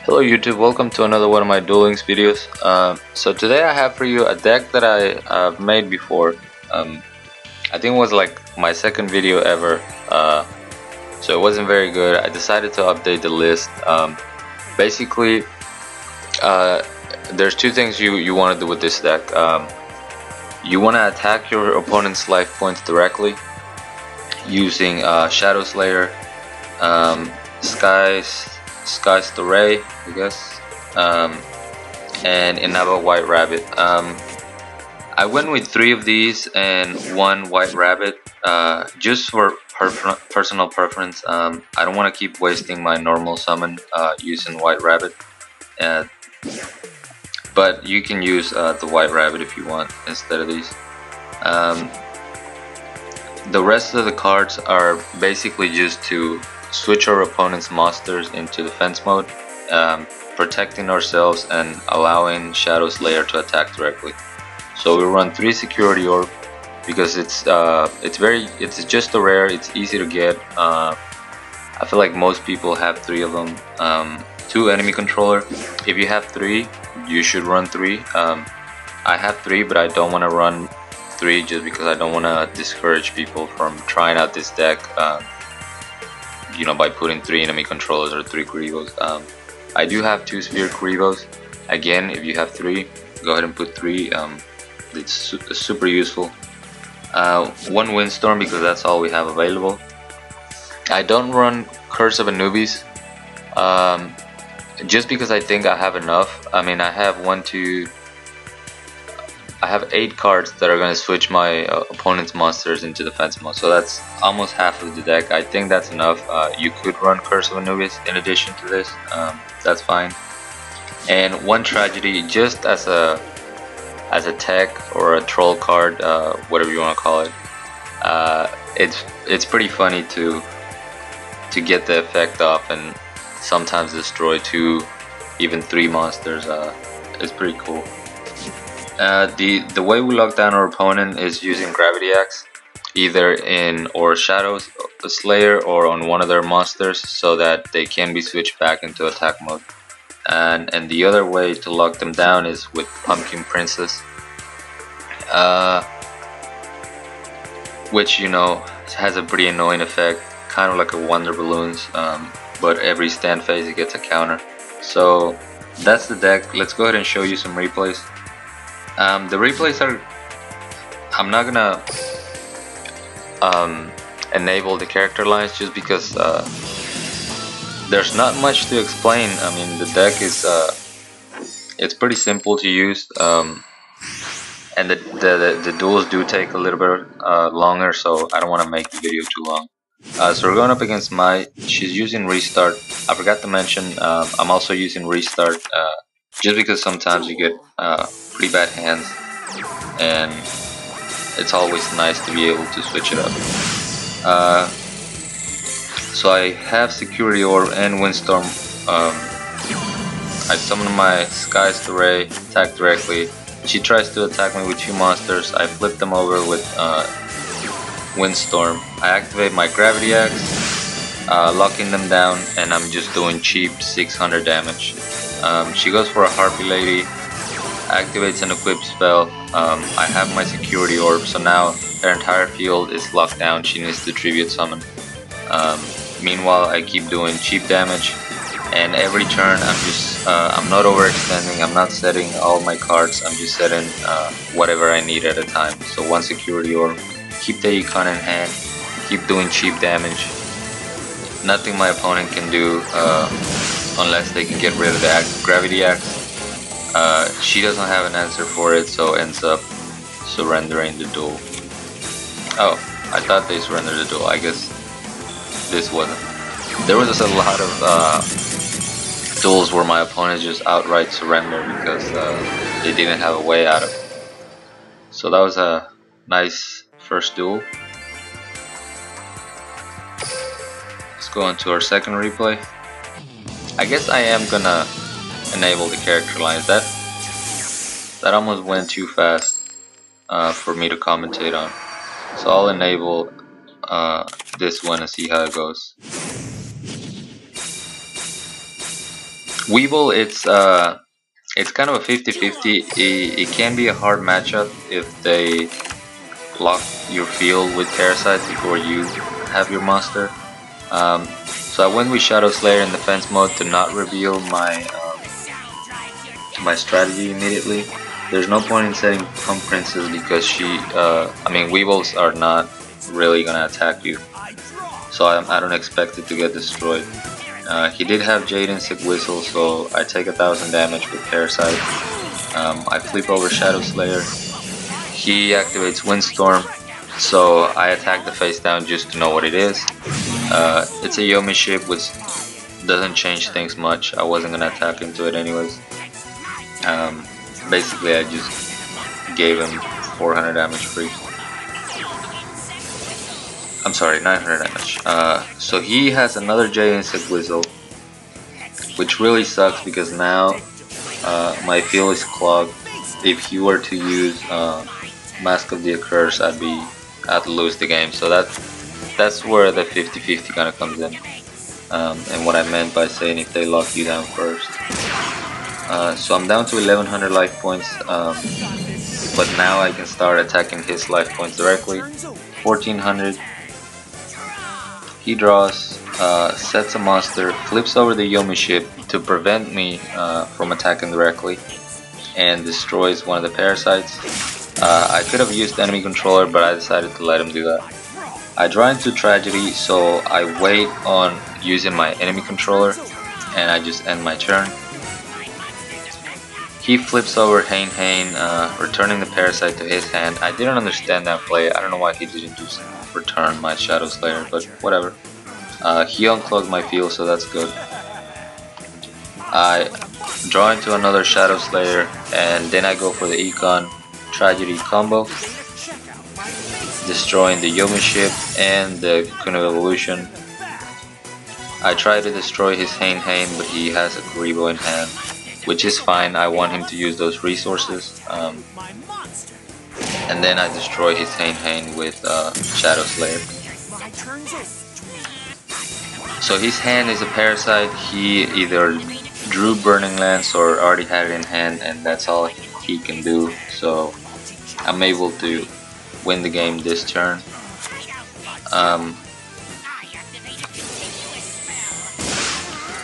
Hello YouTube, welcome to another one of my Duel Links videos. So today I have for you a deck that I made before. I think it was like my second video ever, so it wasn't very good. I decided to update the list. Basically, there's two things you want to do with this deck. You want to attack your opponent's life points directly using Shadow Slayer, Sky's the Ray, I guess, and another White Rabbit. I went with 3 of these and 1 White Rabbit, just for personal preference. I don't want to keep wasting my normal summon using White Rabbit, but you can use the White Rabbit if you want instead of these. The rest of the cards are basically just to switch our opponent's monsters into defense mode, protecting ourselves and allowing Shadow Slayer to attack directly. So we run 3 security orb because it's just a rare, it's easy to get. I feel like most people have 3 of them. 2 enemy controller. If you have 3, you should run 3. I have 3, but I don't want to run 3 just because I don't want to discourage people from trying out this deck. You know, by putting 3 enemy controllers or 3 Weevils. I do have 2 Sphere Weevils. Again, if you have 3, go ahead and put 3. It's super useful. 1 Windstorm because that's all we have available. I don't run Curse of Anubis, just because I think I have enough. I mean, I have 8 cards that are going to switch my opponent's monsters into defense mode, so that's almost half of the deck. I think that's enough. You could run Curse of Anubis in addition to this, that's fine. And 1 Tragedy just as a tech or a troll card, whatever you want to call it. It's pretty funny to get the effect off and sometimes destroy 2, even 3 monsters. It's pretty cool. The way we lock down our opponent is using Gravity Axe, either in or Shadow Slayer or on one of their monsters, so that they can be switched back into attack mode. And the other way to lock them down is with Pumpkin Princess, which, you know, has a pretty annoying effect, kind of like a Wonder Balloons, but every stand phase it gets a counter. So that's the deck. Let's go ahead and show you some replays. The replays are, I'm not gonna enable the character lines just because there's not much to explain. I mean, the deck is it's pretty simple to use, and the duels do take a little bit longer, so I don't want to make the video too long. So we're going up against she's using Restart. I forgot to mention, I'm also using Restart, just because sometimes you get pretty bad hands, and it's always nice to be able to switch it up. So I have Security Orb and Windstorm. I summon my Sky's the Ray, attack directly. She tries to attack me with 2 monsters. I flip them over with Windstorm. I activate my Gravity Axe, locking them down, and I'm just doing cheap 600 damage. She goes for a Harpy Lady, activates an equipped spell. I have my Security Orb, so now her entire field is locked down. She needs to Tribute Summon. Meanwhile, I keep doing cheap damage, and every turn I'm not overextending. I'm not setting all my cards. I'm just setting whatever I need at a time. So 1 Security Orb, keep the Econ in hand, keep doing cheap damage. Nothing my opponent can do unless they can get rid of the Gravity Axe. She doesn't have an answer for it, so ends up surrendering the duel. Oh, I thought they surrendered the duel. I guess this wasn't. There was just a lot of duels where my opponent just outright surrendered because they didn't have a way out of it. So that was a nice first duel. Let's go on to our second replay. I guess I am gonna enable the character lines. That almost went too fast for me to commentate on. So I'll enable this one and see how it goes. Weevil, it's kind of a 50-50. It can be a hard matchup if they lock your field with parasites before you have your monster. So I went with Shadow Slayer in defense mode to not reveal my strategy immediately. There's no point in setting Pump Princess because I mean, Weevils are not really gonna attack you, so I don't expect it to get destroyed. He did have Jade and Sick Whistle, so I take 1000 damage with Parasite. I flip over Shadow Slayer. He activates Windstorm, so I attack the face down just to know what it is. It's a Yomi ship, which doesn't change things much. I wasn't gonna attack into it anyways. Basically, I just gave him 400 damage free. I'm sorry, 900 damage. So he has another Jade Sick Whistle, which really sucks because now my field is clogged. If he were to use Mask of the Accursed, I'd lose the game. So that's where the 50-50 kind of comes in, and what I meant by saying if they lock you down first. So I'm down to 1100 life points, but now I can start attacking his life points directly. 1400. He draws, sets a monster, flips over the Yomi ship to prevent me from attacking directly, and destroys one of the parasites. I could have used enemy controller, but I decided to let him do that. I draw into Tragedy, so I wait on using my enemy controller, and I just end my turn. He flips over Hain Hain, returning the parasite to his hand. I didn't understand that play. I don't know why he didn't just return my Shadow Slayer, but whatever. He unclogged my field, so that's good. I draw into another Shadow Slayer, and then I go for the Econ Tragedy combo, destroying the Yomi ship and the Cocoon of Evolution. I try to destroy his Hain Hain, but he has a Kuribo in hand, which is fine. I want him to use those resources. And then I destroy his Hain Hain with Shadow Slayer. So his hand is a parasite. He either drew Burning Lance or already had it in hand, and that's all he can do. So I'm able to win the game this turn.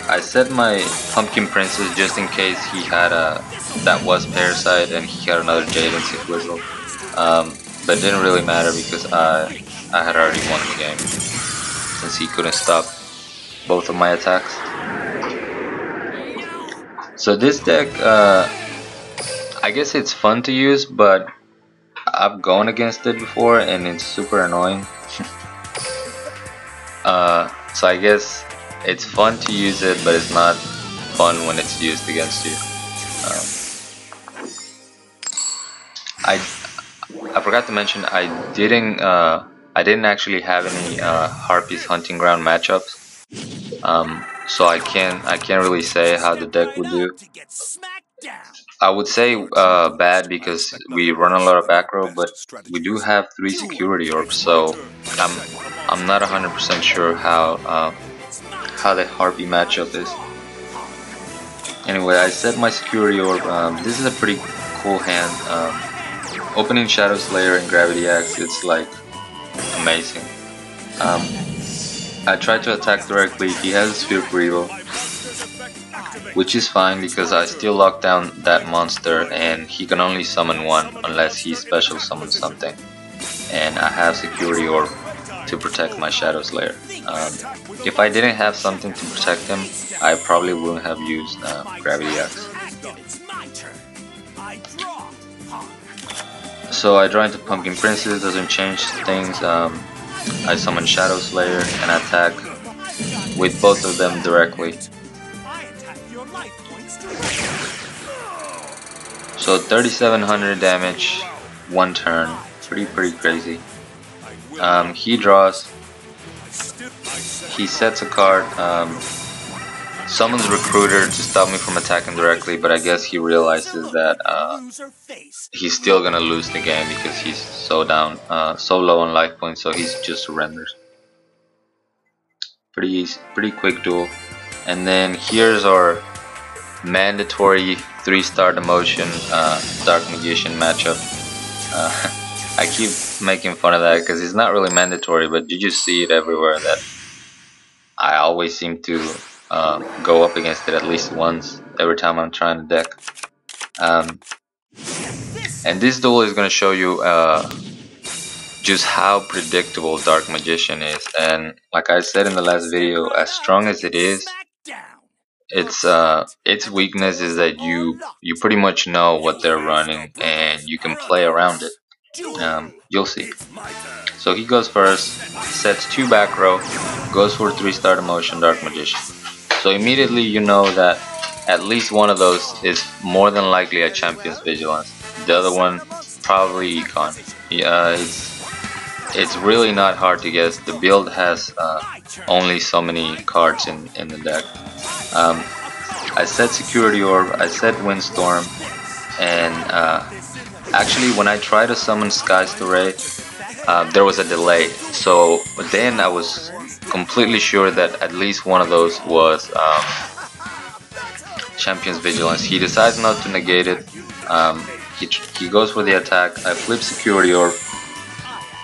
I set my Pumpkin Princess just in case he had that was Parasite and he had another Jade and Sick Whistle. But it didn't really matter because I had already won the game since he couldn't stop both of my attacks. So this deck, I guess it's fun to use, but I've gone against it before and it's super annoying. So I guess it's fun to use it, but it's not fun when it's used against you. I forgot to mention I didn't actually have any Harpy's Hunting Ground matchups. So I can't really say how the deck would do. I would say bad because we run a lot of back row, but we do have 3 security orbs, so I'm not 100% sure how the Harpy matchup is. Anyway, I set my security orb. This is a pretty cool hand. Opening Shadow Slayer and Gravity Axe, it's like amazing. I tried to attack directly. He has a Sphere Weevil, which is fine because I still lock down that monster and he can only summon one unless he special summons something. And I have security orb to protect my Shadow Slayer. If I didn't have something to protect him, I probably wouldn't have used Gravity Axe. So I draw into Pumpkin Princess, doesn't change things. I summon Shadow Slayer and attack with both of them directly. So 3700 damage, 1 turn, pretty crazy. He draws, he sets a card, summons Recruiter to stop me from attacking directly, but I guess he realizes that he's still gonna lose the game because he's so down, so low on life points, so he just surrenders. Pretty quick duel. And then here's our mandatory 3-star demotion Dark Magician matchup. I keep making fun of that because it's not really mandatory, but you just see it everywhere that I always seem to go up against it at least once every time I'm trying to deck. And this duel is going to show you just how predictable Dark Magician is. And like I said in the last video, as strong as it is, its weakness is that you pretty much know what they're running and you can play around it. You'll see. So he goes first, sets 2 back row, goes for 3-star demotion Dark Magician. So immediately you know that at least one of those is more than likely a Champion's Vigilance. The other one probably Econ. It's really not hard to guess. The build has only so many cards in the deck. I set Security Orb, I set Windstorm, and actually when I tried to summon Sky's Ray, there was a delay. So then I was completely sure that at least one of those was Champion's Vigilance. He decides not to negate it. He goes for the attack. I flip Security Orb.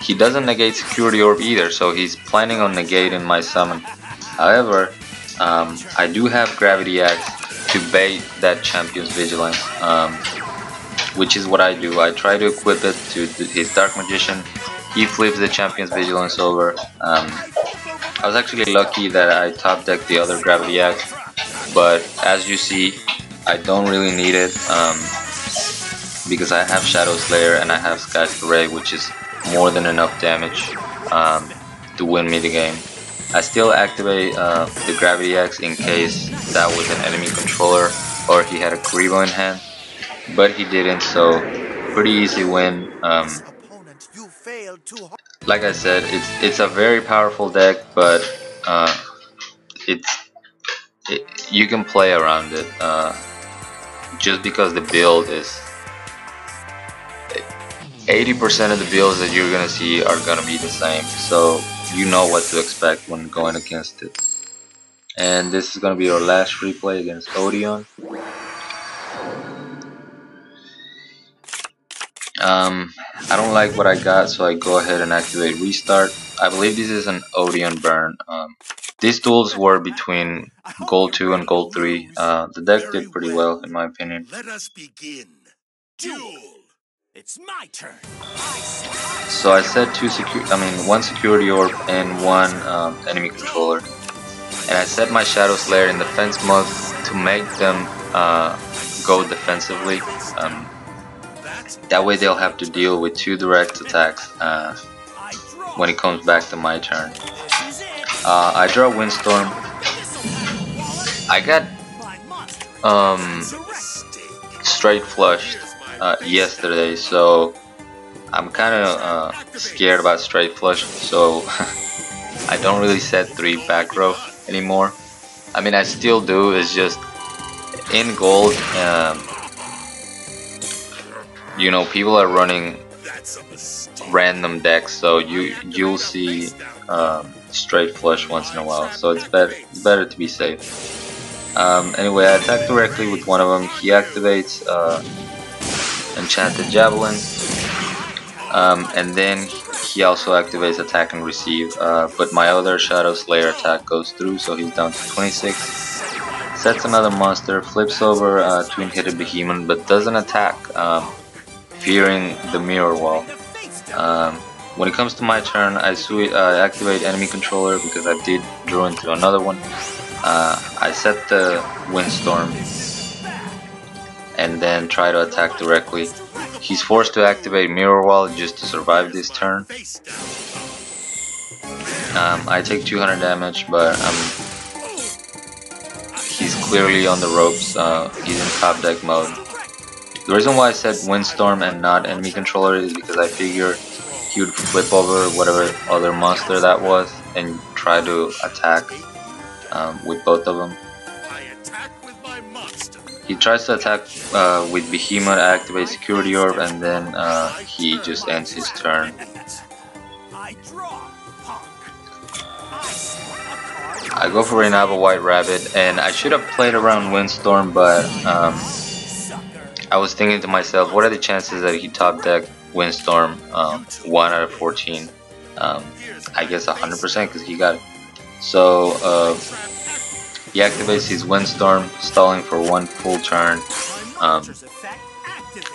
He doesn't negate Security Orb either, so he's planning on negating my summon. However, I do have Gravity Axe to bait that Champion's Vigilance, which is what I do. I try to equip it to his Dark Magician. He flips the Champion's Vigilance over. I was actually lucky that I top decked the other Gravity Axe, but as you see, I don't really need it because I have Shadow Slayer and I have Sky's Ray, which is more than enough damage to win me the game. I still activate the Gravity Axe in case that was an enemy controller or he had a Kuribo in hand, but he didn't, so pretty easy win. Like I said, it's a very powerful deck, but you can play around it just because the build is 80% of the builds that you're gonna see are gonna be the same, so you know what to expect when going against it. And this is gonna be our last replay against Odion. I don't like what I got, so I go ahead and activate Restart. I believe this is an Odion burn. These duels were between Gold 2 and Gold 3. The deck did pretty well, in my opinion. Let us begin. Duel. It's my turn. So I set one Security Orb and one enemy controller, and I set my Shadow Slayer in defense mode to make them go defensively. That way they'll have to deal with 2 direct attacks when it comes back to my turn. I draw Windstorm. I got straight flushed yesterday, so I'm kind of scared about straight flush, so I don't really set 3 back row anymore. I mean, I still do, it's just in Gold, you know, people are running random decks, so you'll see straight flush once in a while, so it's better to be safe. Anyway, I attack directly with one of them. He activates Enchanted Javelin, and then he also activates Attack and Receive, but my other Shadow Slayer attack goes through, so he's down to 26. Sets another monster, flips over Twin-Headed Behemoth, but doesn't attack, fearing the Mirror Wall. When it comes to my turn, I activate Enemy Controller because I did draw into another one. I set the Windstorm and then try to attack directly. He's forced to activate Mirror Wall just to survive this turn. I take 200 damage, but he's clearly on the ropes. He's in top deck mode. The reason why I said Windstorm and not Enemy Controller is because I figured he would flip over whatever other monster that was and try to attack with both of them. He tries to attack with Behemoth, activate Security Orb, and then he just ends his turn. I go for another White Rabbit, and I should have played around Windstorm, but I was thinking to myself, what are the chances that he top deck Windstorm 1 out of 14? I guess 100% because he got it. So he activates his Windstorm, stalling for 1 full turn,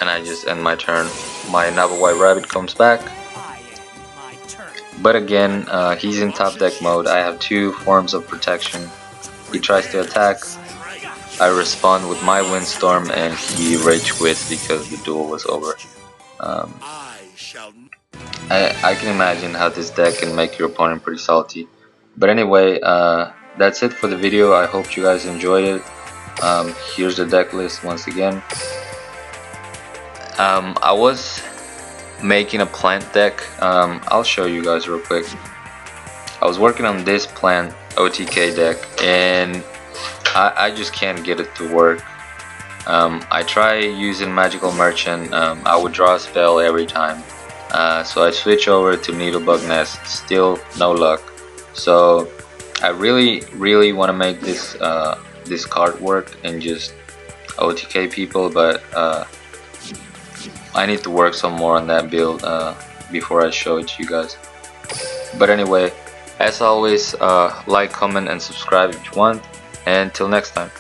and I just end my turn. My Nava White Rabbit comes back, but again, he's in top deck mode. I have 2 forms of protection. He tries to attack, I respond with my Windstorm, and he rage quits because the duel was over. I can imagine how this deck can make your opponent pretty salty. But anyway, that's it for the video. I hope you guys enjoyed it. Here's the deck list once again. I was making a plant deck. I'll show you guys real quick. I was working on this plant OTK deck, and I just can't get it to work. I try using Magical Merchant. I would draw a spell every time. So I switch over to Needlebug Nest. Still no luck. So I really want to make this this card work and just OTK people, but I need to work some more on that build before I show it to you guys. But anyway, as always, like, comment, and subscribe if you want. And until next time.